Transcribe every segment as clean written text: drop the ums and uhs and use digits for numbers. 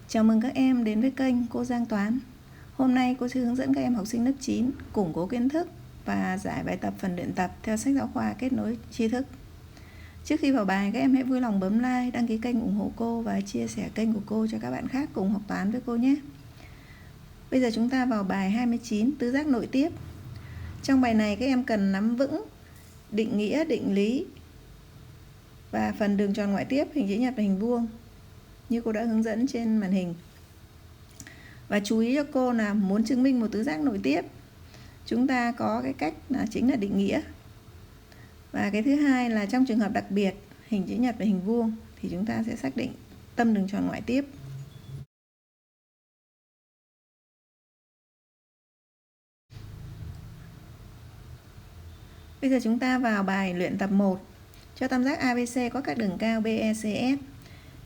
Chào mừng các em đến với kênh Cô Giang Toán. Hôm nay cô sẽ hướng dẫn các em học sinh lớp 9 củng cố kiến thức và giải bài tập phần luyện tập theo sách giáo khoa Kết nối tri thức. Trước khi vào bài, các em hãy vui lòng bấm like, đăng ký kênh ủng hộ cô và chia sẻ kênh của cô cho các bạn khác cùng học toán với cô nhé. Bây giờ chúng ta vào bài 29, tứ giác nội tiếp. Trong bài này các em cần nắm vững định nghĩa, định lý và phần đường tròn ngoại tiếp, hình chữ nhật và hình vuông như cô đã hướng dẫn trên màn hình. Và chú ý cho cô là muốn chứng minh một tứ giác nội tiếp, chúng ta có cái cách chính là định nghĩa. Và cái thứ hai là trong trường hợp đặc biệt hình chữ nhật và hình vuông thì chúng ta sẽ xác định tâm đường tròn ngoại tiếp. Bây giờ chúng ta vào bài luyện tập 1. Cho tam giác ABC có các đường cao BECF.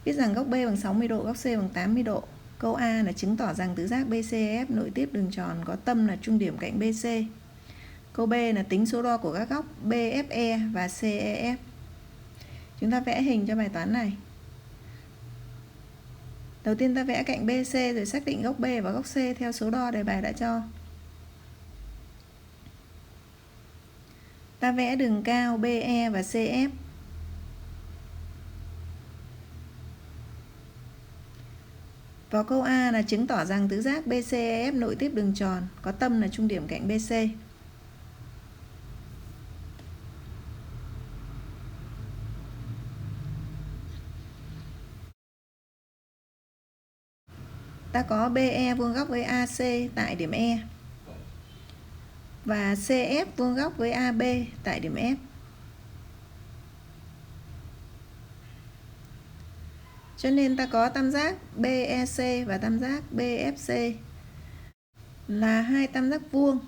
Biết rằng góc B bằng 60 độ, góc C bằng 80 độ. Câu A là chứng tỏ rằng tứ giác BCF nội tiếp đường tròn có tâm là trung điểm cạnh BC. Câu B là tính số đo của các góc BFE và CEF. Chúng ta vẽ hình cho bài toán này. Đầu tiên ta vẽ cạnh BC rồi xác định góc B và góc C theo số đo đề bài đã cho. Ta vẽ đường cao BE và CF. Vào câu A là chứng tỏ rằng tứ giác BCEF nội tiếp đường tròn có tâm là trung điểm cạnh BC. Ta có BE vuông góc với AC tại điểm E và CF vuông góc với AB tại điểm F. Cho nên ta có tam giác BEC và tam giác BFC là hai tam giác vuông.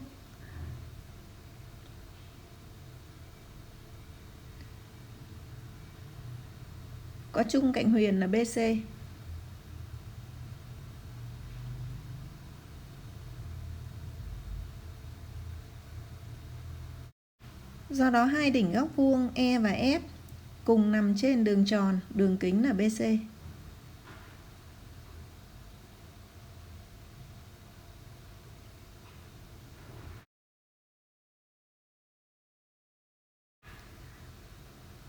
Có chung cạnh huyền là BC. Do đó hai đỉnh góc vuông E và F cùng nằm trên đường tròn, đường kính là BC.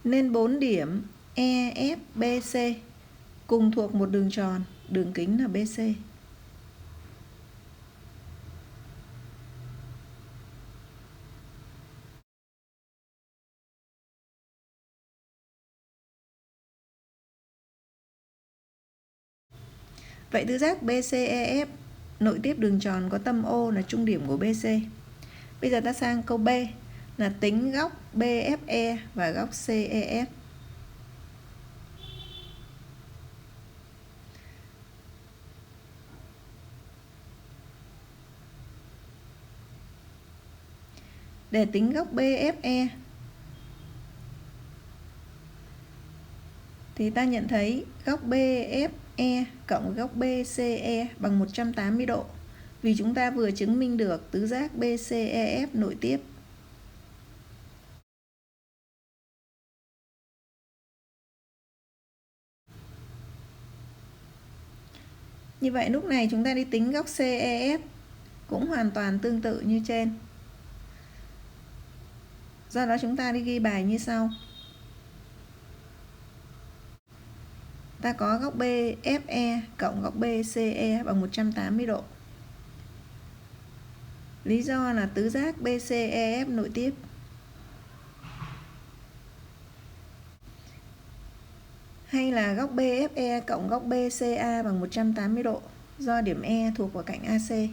Nên 4 điểm EFBC cùng thuộc một đường tròn, đường kính là BC. Vậy tứ giác BCEF nội tiếp đường tròn có tâm O là trung điểm của BC. Bây giờ ta sang câu B là tính góc BFE và góc CEF. Để tính góc BFE thì ta nhận thấy góc BFE cộng góc BCE bằng 180 độ. Vì chúng ta vừa chứng minh được tứ giác BCEF nội tiếp. Như vậy lúc này chúng ta đi tính góc CEF cũng hoàn toàn tương tự như trên. Do đó chúng ta đi ghi bài như sau. Ta có góc BFE cộng góc BCE bằng 180 độ. Lý do là tứ giác BCEF nội tiếp. Hay là góc BFE cộng góc BCA bằng 180 độ do điểm E thuộc vào cạnh AC.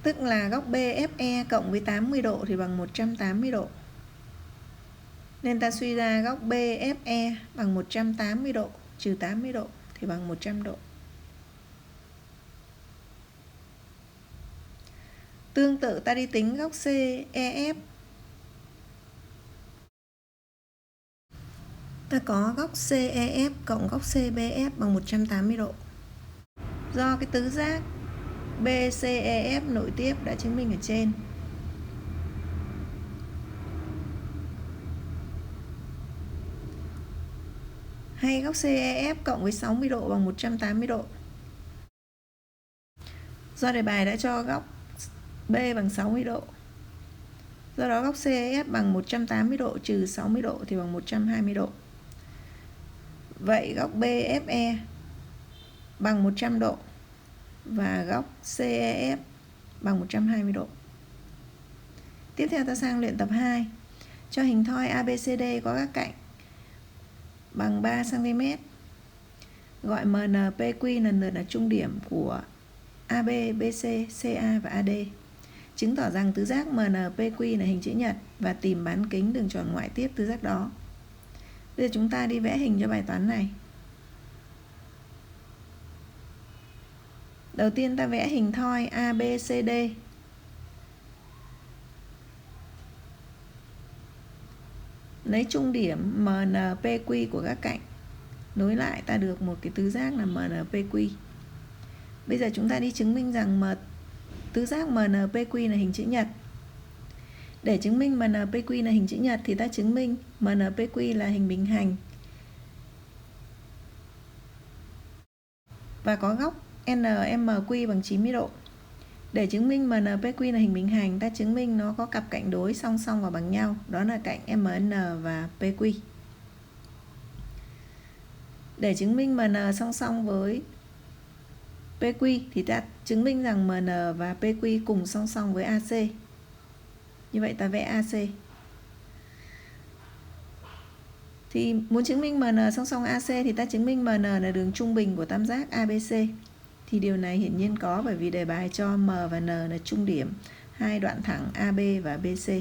Tức là góc BFE cộng với 80 độ thì bằng 180 độ. Nên ta suy ra góc BFE bằng 180 độ trừ 80 độ thì bằng 100 độ. Tương tự ta đi tính góc CEF. Ta có góc CEF cộng góc CBF bằng 180 độ. Do cái tứ giác BCEF nội tiếp đã chứng minh ở trên. hay góc CEF cộng với 60 độ bằng 180 độ. Do đề bài đã cho góc B bằng 60 độ. Do đó góc CEF bằng 180 độ trừ 60 độ thì bằng 120 độ. Vậy góc BFE bằng 100 độ và góc CEF bằng 120 độ. Tiếp theo ta sang luyện tập 2. Cho hình thoi ABCD có các cạnh bằng 3 cm. Gọi MNPQ lần lượt là trung điểm của AB, BC, CA và AD. Chứng tỏ rằng tứ giác MNPQ là hình chữ nhật và tìm bán kính đường tròn ngoại tiếp tứ giác đó. Bây giờ chúng ta đi vẽ hình cho bài toán này. Đầu tiên ta vẽ hình thoi ABCD. Lấy trung điểm MNPQ của các cạnh. Nối lại ta được một cái tứ giác là MNPQ. Bây giờ chúng ta đi chứng minh rằng tứ giác MNPQ là hình chữ nhật. Để chứng minh MNPQ là hình chữ nhật thì ta chứng minh MNPQ là hình bình hành và có góc NMQ bằng 90 độ. Để chứng minh MNPQ là hình bình hành, ta chứng minh nó có cặp cạnh đối song song và bằng nhau, đó là cạnh MN và PQ. Để chứng minh MN song song với PQ thì ta chứng minh rằng MN và PQ cùng song song với AC. Như vậy ta vẽ AC. Thì muốn chứng minh MN song song AC thì ta chứng minh MN là đường trung bình của tam giác ABC. Thì điều này hiển nhiên có bởi vì đề bài cho M và N là trung điểm hai đoạn thẳng AB và BC.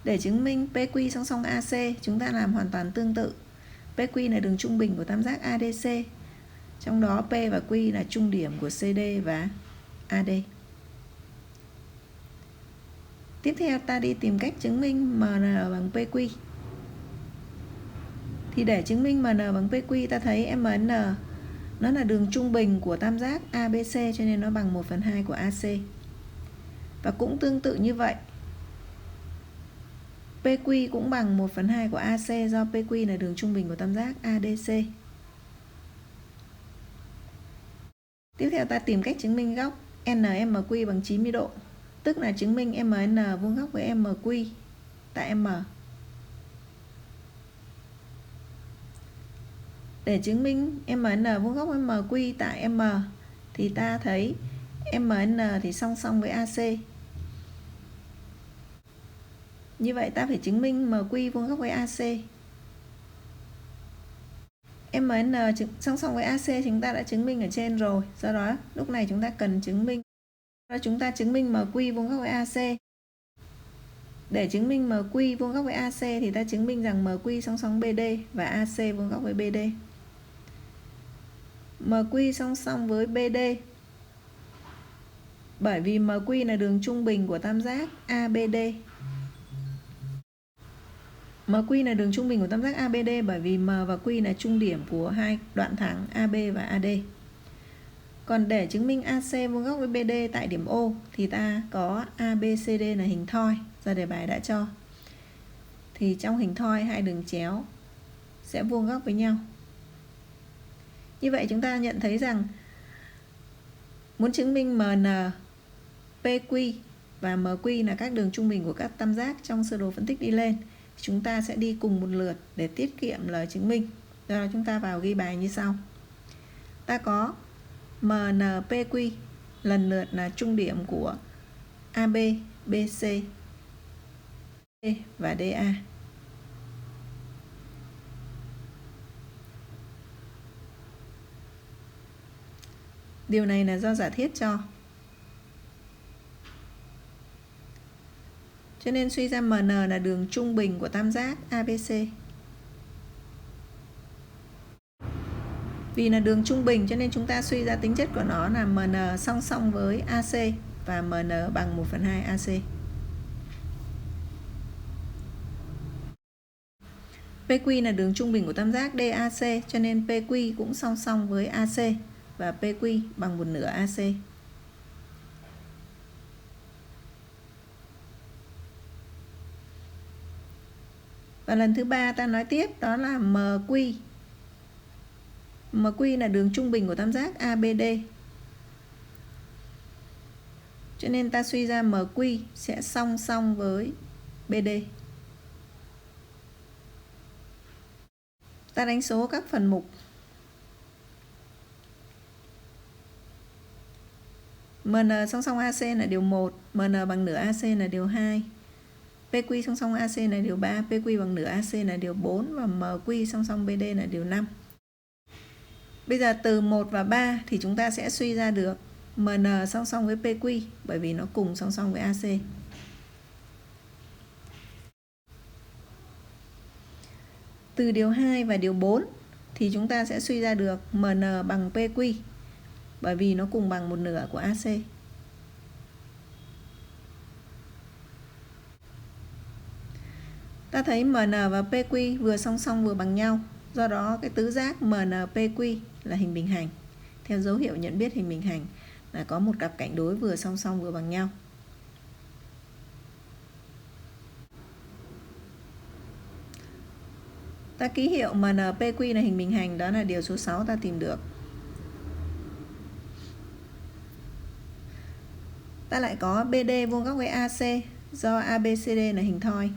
Để chứng minh PQ song song AC, chúng ta làm hoàn toàn tương tự. PQ là đường trung bình của tam giác ADC. Trong đó P và Q là trung điểm của CD và AD. Tiếp theo ta đi tìm cách chứng minh MN bằng PQ. Thì để chứng minh MN bằng PQ ta thấy MN nó là đường trung bình của tam giác ABC cho nên nó bằng 1/2 của AC. Và cũng tương tự như vậy, PQ cũng bằng 1/2 của AC do PQ là đường trung bình của tam giác ADC. Tiếp theo ta tìm cách chứng minh góc NMQ bằng 90 độ, tức là chứng minh MN vuông góc với MQ tại M. Để chứng minh MN vuông góc với MQ tại M thì ta thấy MN thì song song với AC. Như vậy ta phải chứng minh MQ vuông góc với AC. MN song song với AC chúng ta đã chứng minh ở trên rồi. Do đó lúc này chúng ta cần chứng minh. Chúng ta chứng minh MQ vuông góc với AC. Để chứng minh MQ vuông góc với AC thì ta chứng minh rằng MQ song song BD và AC vuông góc với BD. MQ song song với BD bởi vì MQ là đường trung bình của tam giác ABD. MQ là đường trung bình của tam giác ABD bởi vì M và Q là trung điểm của hai đoạn thẳng AB và AD. Còn để chứng minh AC vuông góc với BD tại điểm O thì ta có ABCD là hình thoi do đề bài đã cho. Thì trong hình thoi hai đường chéo sẽ vuông góc với nhau. Như vậy chúng ta nhận thấy rằng muốn chứng minh MN, PQ và MQ là các đường trung bình của các tam giác trong sơ đồ phân tích đi lên, chúng ta sẽ đi cùng một lượt để tiết kiệm lời chứng minh. Do đó chúng ta vào ghi bài như sau. Ta có MNPQ lần lượt là trung điểm của AB, BC, và DA. Điều này là do giả thiết cho. Cho nên suy ra MN là đường trung bình của tam giác ABC. Vì là đường trung bình cho nên chúng ta suy ra tính chất của nó là MN song song với AC và MN bằng 1/2 AC. PQ là đường trung bình của tam giác DAC cho nên PQ cũng song song với AC và PQ bằng 1/2 AC. Và lần thứ ba ta nói tiếp, đó là MQ. MQ là đường trung bình của tam giác ABD. Cho nên ta suy ra MQ sẽ song song với BD. Ta đánh số các phần mục. MN song song AC là điều 1, MN bằng nửa AC là điều 2. PQ song song AC là điều 3, PQ bằng nửa AC là điều 4 và MQ song song BD là điều 5. Bây giờ từ 1 và 3 thì chúng ta sẽ suy ra được MN song song với PQ bởi vì nó cùng song song với AC. Từ điều 2 và điều 4 thì chúng ta sẽ suy ra được MN bằng PQ bởi vì nó cùng bằng 1/2 của AC. Ta thấy MN và PQ vừa song song vừa bằng nhau. Do đó cái tứ giác MNPQ là hình bình hành. Theo dấu hiệu nhận biết hình bình hành là có một cặp cạnh đối vừa song song vừa bằng nhau. Ta ký hiệu MNPQ là hình bình hành, đó là điều số 6 ta tìm được. Ta lại có BD vuông góc với AC do ABCD là hình thoi.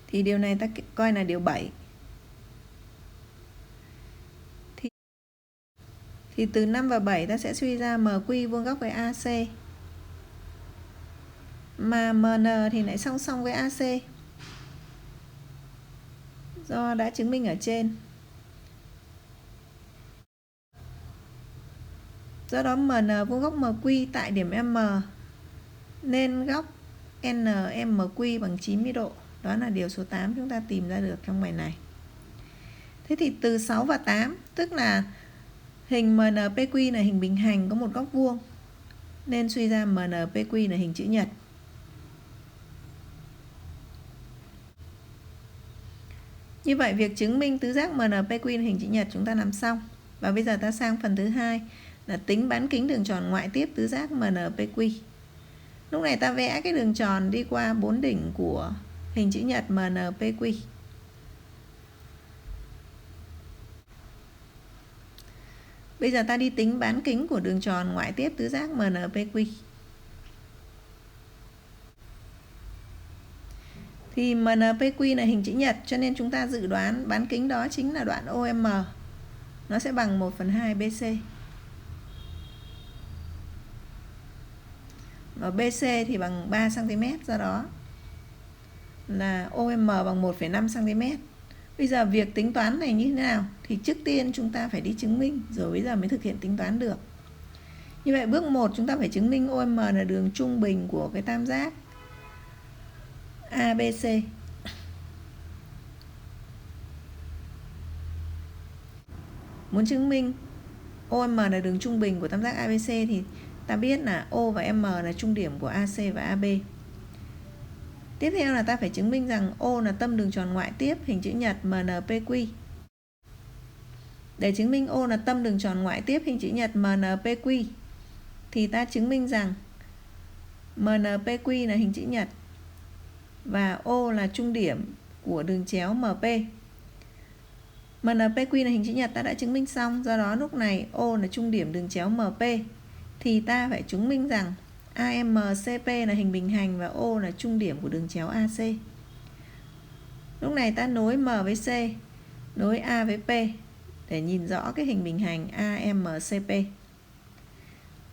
Thì điều này ta coi là điều 7. Thì từ 5 và 7 ta sẽ suy ra MQ vuông góc với AC. Mà MN thì lại song song với AC. Do đã chứng minh ở trên. Do đó MN vuông góc MQ tại điểm M nên góc NMQ bằng 90 độ. Đó là điều số 8 chúng ta tìm ra được trong bài này. Thế thì từ 6 và 8, tức là hình MNPQ là hình bình hành có một góc vuông, nên suy ra MNPQ là hình chữ nhật. Như vậy việc chứng minh tứ giác MNPQ là hình chữ nhật chúng ta làm xong. Và bây giờ ta sang phần thứ hai là tính bán kính đường tròn ngoại tiếp tứ giác MNPQ. Lúc này ta vẽ cái đường tròn đi qua 4 đỉnh của hình chữ nhật MNPQ. Bây giờ ta đi tính bán kính của đường tròn ngoại tiếp tứ giác MNPQ. Thì MNPQ là hình chữ nhật cho nên chúng ta dự đoán bán kính đó chính là đoạn OM. Nó sẽ bằng 1/2 BC. Và BC thì bằng 3 cm, do đó là OM bằng 1,5 cm. Bây giờ việc tính toán này như thế nào? Thì trước tiên chúng ta phải đi chứng minh, rồi bây giờ mới thực hiện tính toán được. Như vậy bước 1 chúng ta phải chứng minh OM là đường trung bình của cái tam giác ABC. Muốn chứng minh OM là đường trung bình của tam giác ABC thì ta biết là O và M là trung điểm của AC và AB. Tiếp theo là ta phải chứng minh rằng O là tâm đường tròn ngoại tiếp hình chữ nhật MNPQ. Để chứng minh O là tâm đường tròn ngoại tiếp hình chữ nhật MNPQ thì ta chứng minh rằng MNPQ là hình chữ nhật và O là trung điểm của đường chéo MP. MNPQ là hình chữ nhật ta đã chứng minh xong, do đó lúc này O là trung điểm đường chéo MP thì ta phải chứng minh rằng AMCP là hình bình hành và O là trung điểm của đường chéo AC. Lúc này ta nối M với C, nối A với P để nhìn rõ cái hình bình hành AMCP.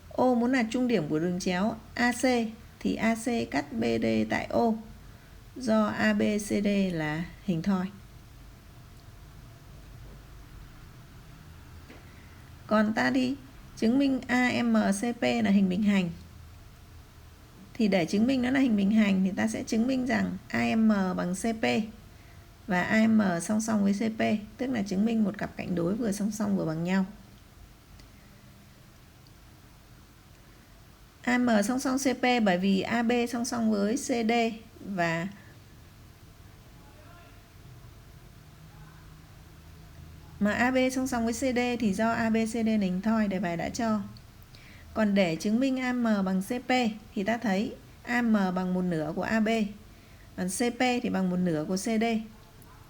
O muốn là trung điểm của đường chéo AC thì AC cắt BD tại O do ABCD là hình thoi. Còn ta đi chứng minh AMCP là hình bình hành. Thì để chứng minh nó là hình bình hành thì ta sẽ chứng minh rằng AM bằng CP và AM song song với CP, tức là chứng minh một cặp cạnh đối vừa song song vừa bằng nhau. AM song song CP bởi vì AB song song với CD và mà AB song song với CD thì do ABCD là hình thoi, đề bài đã cho. Còn để chứng minh AM bằng CP thì ta thấy AM bằng 1/2 của AB, còn CP thì bằng 1/2 của CD.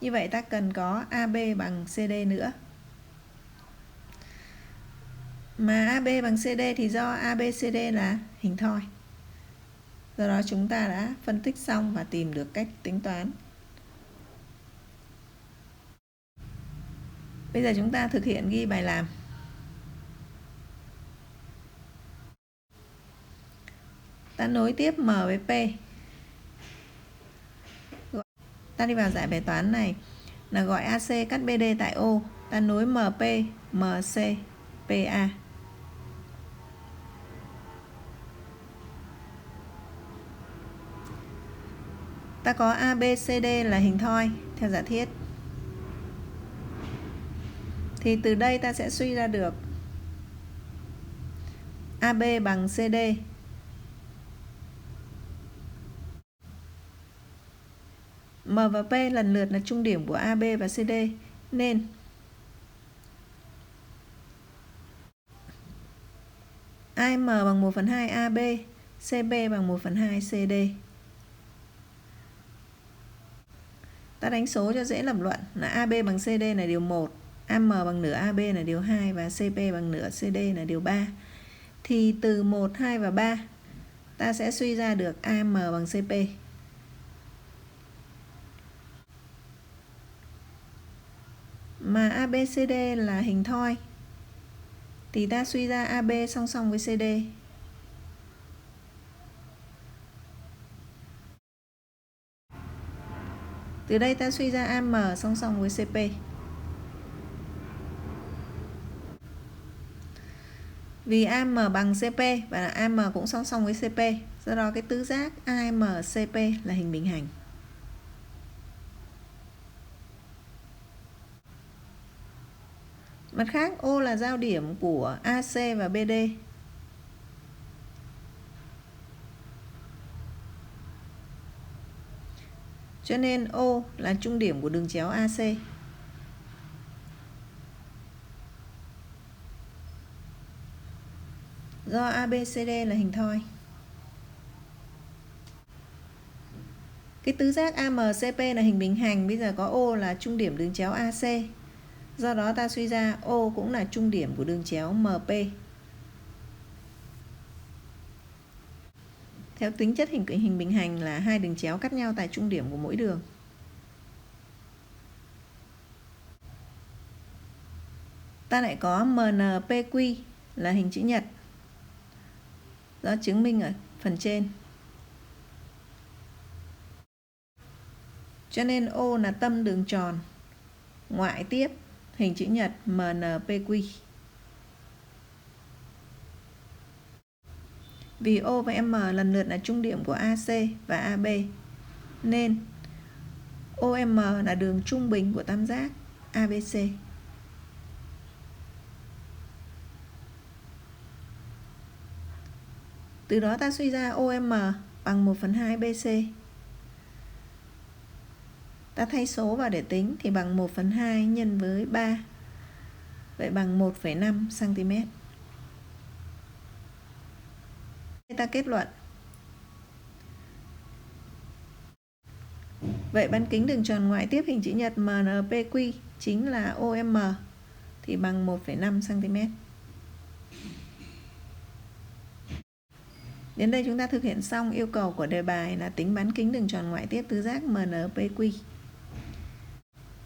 Như vậy ta cần có AB bằng CD nữa. Mà AB bằng CD thì do ABCD là hình thoi. Do đó chúng ta đã phân tích xong và tìm được cách tính toán. Bây giờ chúng ta thực hiện ghi bài làm. Ta nối tiếp M với P. Ta đi vào giải bài toán này là gọi AC cắt BD tại O. Ta nối MP, MC, PA. Ta có ABCD là hình thoi theo giả thiết. Thì từ đây ta sẽ suy ra được AB bằng CD. M và P lần lượt là trung điểm của AB và CD, nên AM bằng 1/2 AB, CB bằng 1/2 CD. Ta đánh số cho dễ lập luận là AB bằng CD là điều 1, AM bằng nửa AB là điều 2 và CP bằng nửa CD là điều 3. Thì từ 1, 2 và 3 ta sẽ suy ra được AM bằng CP. Mà ABCD là hình thoi thì ta suy ra AB song song với CD. Từ đây ta suy ra AM song song với CP. Vì AM bằng CP và AM cũng song song với CP, do đó cái tứ giác AMCP là hình bình hành. Mặt khác, O là giao điểm của AC và BD. Cho nên O là trung điểm của đường chéo AC. Do ABCD là hình thoi. Cái tứ giác AMCP là hình bình hành, bây giờ có O là trung điểm đường chéo AC. Do đó ta suy ra O cũng là trung điểm của đường chéo MP. Theo tính chất hình bình hành là hai đường chéo cắt nhau tại trung điểm của mỗi đường. Ta lại có MNPQ là hình chữ nhật. Đó chứng minh ở phần trên. Cho nên O là tâm đường tròn ngoại tiếp hình chữ nhật MNPQ. Vì O và M lần lượt là trung điểm của AC và AB, nên OM là đường trung bình của tam giác ABC. Từ đó ta suy ra OM bằng 1/2 BC. Ta thay số vào để tính thì bằng 1/2 nhân với 3. Vậy bằng 1,5 cm. Ta kết luận. Vậy bán kính đường tròn ngoại tiếp hình chữ nhật MNPQ chính là OM thì bằng 1,5 cm. Đến đây chúng ta thực hiện xong yêu cầu của đề bài là tính bán kính đường tròn ngoại tiếp tứ giác MNPQ.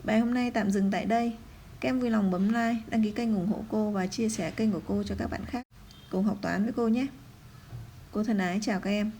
Bài hôm nay tạm dừng tại đây. Các em vui lòng bấm like, đăng ký kênh ủng hộ cô và chia sẻ kênh của cô cho các bạn khác cùng học toán với cô nhé. Cô thân ái chào các em.